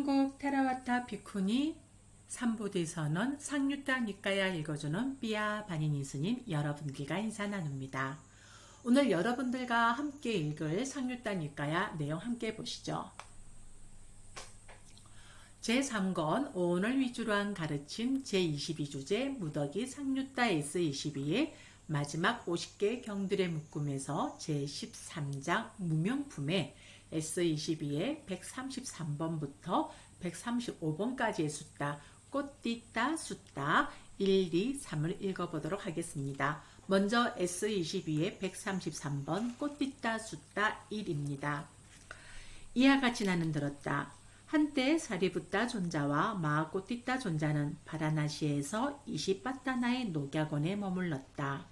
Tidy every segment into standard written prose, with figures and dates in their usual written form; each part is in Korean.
한국 테라와타 비쿠니 삼보디선언 상류타 니까야 읽어주는 삐아 바니니 스님 여러분들과 인사 나눕니다. 오늘 여러분들과 함께 읽을 상류타 니까야 내용 함께 보시죠. 제3권 오늘 위주로 한 가르침 제22주제 무더기 상류타 S22의 마지막 50개 경들의 묶음에서 제13장 무명품의 S22의 133번부터 135번까지의 숫자 꽃띠따 숫자 1, 2, 3을 읽어보도록 하겠습니다. 먼저 S22의 133번 꽃띠따 숫자 1입니다. 이와 같이 나는 들었다. 한때 사리부타 존자와 마하꽃띠따 존자는 바라나시에서 이시빠따나의 녹약원에 머물렀다.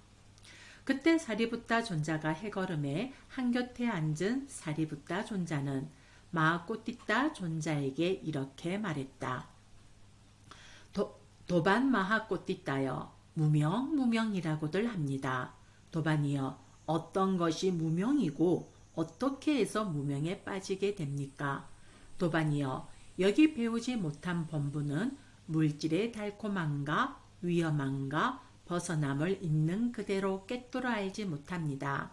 그때 사리부타 존자가 해걸음에 한곁에 앉은 사리부타 존자는 마하꽃띠따 존자에게 이렇게 말했다. 도반 마하꽃띠따여 무명이라고들 합니다. 도반이여 어떤 것이 무명이고 어떻게 해서 무명에 빠지게 됩니까? 도반이여 여기 배우지 못한 본부는 물질의 달콤함과 위험함과 벗어남을 있는 그대로 꿰뚫어 알지 못합니다.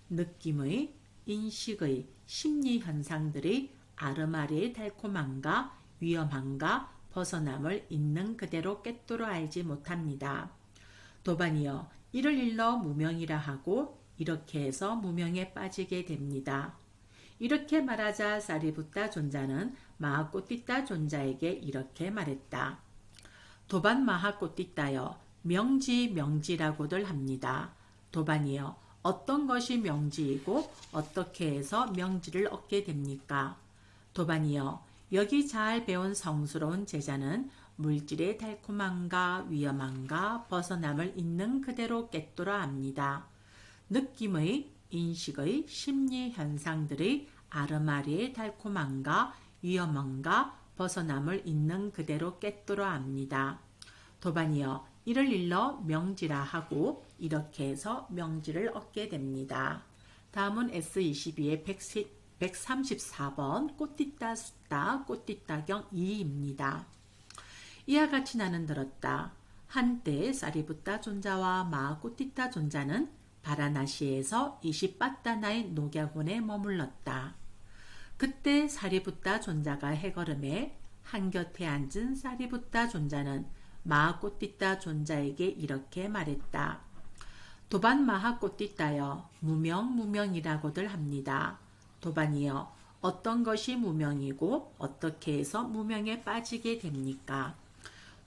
느낌의, 인식의, 심리 현상들이 아르마리의 달콤함과 위험함과 벗어남을 있는 그대로 꿰뚫어 알지 못합니다. 도반이여 이를 일러 무명이라 하고 이렇게 해서 무명에 빠지게 됩니다. 이렇게 말하자 사리부타 존자는 마하꽃띠따 존자에게 이렇게 말했다. 도반 마하꽃띠따여 명지라고들 합니다. 도반이여 어떤 것이 명지이고 어떻게 해서 명지를 얻게 됩니까? 도반이여 여기 잘 배운 성스러운 제자는 물질의 달콤함과 위험함과 벗어남을 있는 그대로 꿰뚫어 압니다. 느낌의, 인식의, 심리 현상들의 아르마리의 달콤함과 위험함과 벗어남을 있는 그대로 꿰뚫어 압니다. 도반이여 이를 일러 명지라 하고 이렇게 해서 명지를 얻게 됩니다. 다음은 S22의 134번 꽃띠따 숫자 꽃띠따경 2입니다. 이와 같이 나는 들었다. 한때 사리부타 존자와 마하꽃띠따 존자는 바라나시에서 이시빠따나의 녹약원에 머물렀다. 그때 사리부타 존자가 해걸음에 한곁에 앉은 사리부타 존자는 마하꽃띠따 존자에게 이렇게 말했다. 도반 마하꽃띠따여 무명이라고들 합니다. 도반이여 어떤 것이 무명이고 어떻게 해서 무명에 빠지게 됩니까?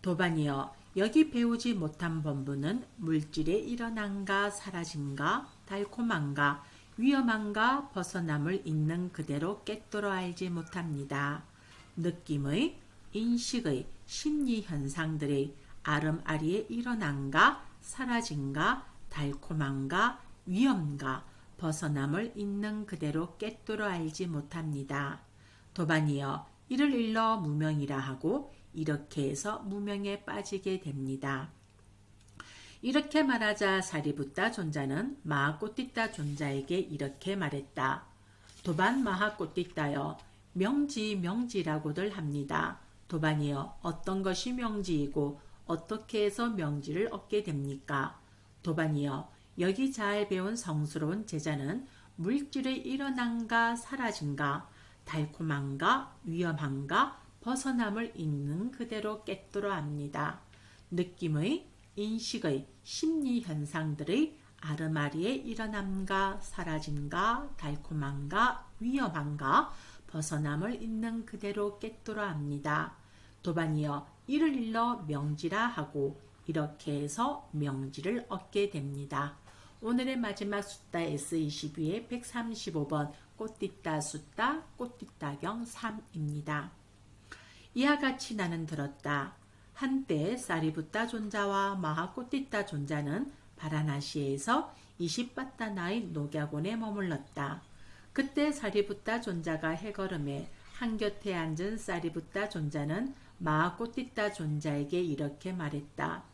도반이여 여기 배우지 못한 본부는 물질의 일어남과 사라짐과 달콤함과 위험함과 벗어남을 있는 그대로 꿰뚫어 알지 못합니다. 느낌의, 인식의, 심리 현상들의 아름아리의 일어남과 사라짐과 달콤함과 위험과 벗어남을 있는 그대로 꿰뚫어 알지 못합니다. 도반이여 이를 일러 무명이라 하고 이렇게 해서 무명에 빠지게 됩니다. 이렇게 말하자 사리부타 존자는 마하꽃띠따 존자에게 이렇게 말했다. 도반 마하꽃띠따여 명지라고들 합니다. 도반이여 어떤 것이 명지이고 어떻게 해서 명지를 얻게 됩니까? 도반이여 여기 잘 배운 성스러운 제자는 물질의 일어남과 사라짐과 달콤함과 위험함과 벗어남을 있는 그대로 꿰뚫어 압니다. 느낌의, 인식의, 심리 현상들의 아르마리의 일어남과 사라짐과 달콤함과 위험함과 벗어남을 있는 그대로 꿰뚫어 압니다. 도반이여 이를 일러 명지라 하고 이렇게 해서 명지를 얻게 됩니다. 오늘의 마지막 숫자 S22의 135번 꽃띠따 숫자 꽃띠따경 3입니다. 이와 같이 나는 들었다. 한때 사리부타 존자와 마하꽃띠따 존자는 바라나시에서 이시빠따나의 녹약원에 머물렀다. 그때 사리부타 존자가 해걸음에 한곁에 앉은 사리부타 존자는 마하꽃띠따 존자에게 이렇게 말했다.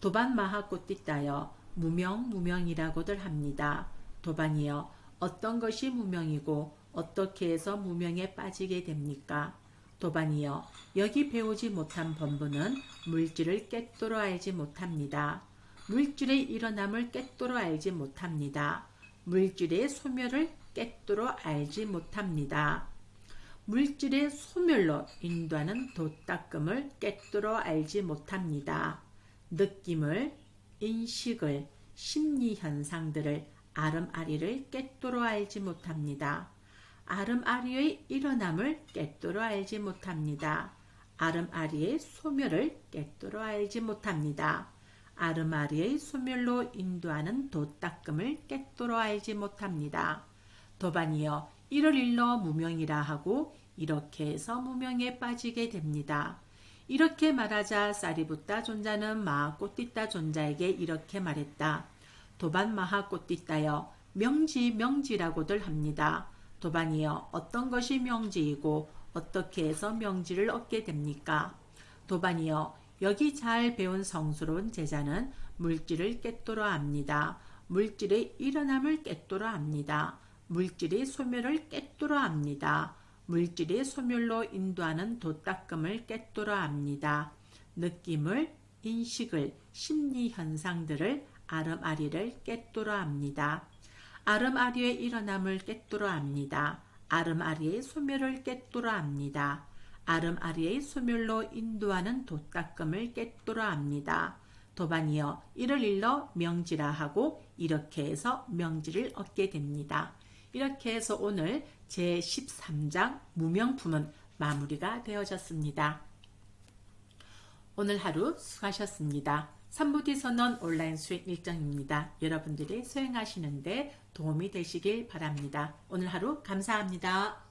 도반 마하꽃띠따여 무명이라고들 합니다. 도반이여 어떤 것이 무명이고 어떻게 해서 무명에 빠지게 됩니까? 도반이여 여기 배우지 못한 본부는 물질을 꿰뚫어 알지 못합니다. 물질의 일어남을 꿰뚫어 알지 못합니다. 물질의 소멸을 꿰뚫어 알지 못합니다. 물질의 소멸로 인도하는 도닦음을 꿰뚫어 알지 못합니다. 느낌을, 인식을, 심리현상들을, 아름아리를 꿰뚫어 알지 못합니다. 아름아리의 일어남을 꿰뚫어 알지 못합니다. 아름아리의 소멸을 꿰뚫어 알지 못합니다. 아름아리의 소멸로 인도하는 도닦음을 꿰뚫어 알지 못합니다. 도반이여 이를 일러 무명이라 하고 이렇게 해서 무명에 빠지게 됩니다. 이렇게 말하자 사리부타 존자는 마하꼬띠따 존자에게 이렇게 말했다. 도반 마하꼬띠따여 명지라고들 합니다. 도반이여 어떤 것이 명지이고 어떻게 해서 명지를 얻게 됩니까? 도반이여 여기 잘 배운 성스러운 제자는 물질을 꿰뚫어 압니다. 물질의 일어남을 꿰뚫어 압니다. 물질의 소멸을 꿰뚫어 압니다. 물질의 소멸로 인도하는 도닦음을 꿰뚫어 압니다. 느낌을, 인식을, 심리현상들을, 아름아리를 꿰뚫어 압니다. 아름아리의 일어남을 꿰뚫어 압니다. 아름아리의 소멸을 꿰뚫어 압니다. 아름아리의 소멸로 인도하는 도닦음을 꿰뚫어 압니다. 도반이여 이를 일러 명지라 하고 이렇게 해서 명지를 얻게 됩니다. 이렇게 해서 오늘 제13장 무명품은 마무리가 되어졌습니다. 오늘 하루 수고하셨습니다. 삼부디선언 온라인 수행 일정입니다. 여러분들이 수행하시는데 도움이 되시길 바랍니다. 오늘 하루 감사합니다.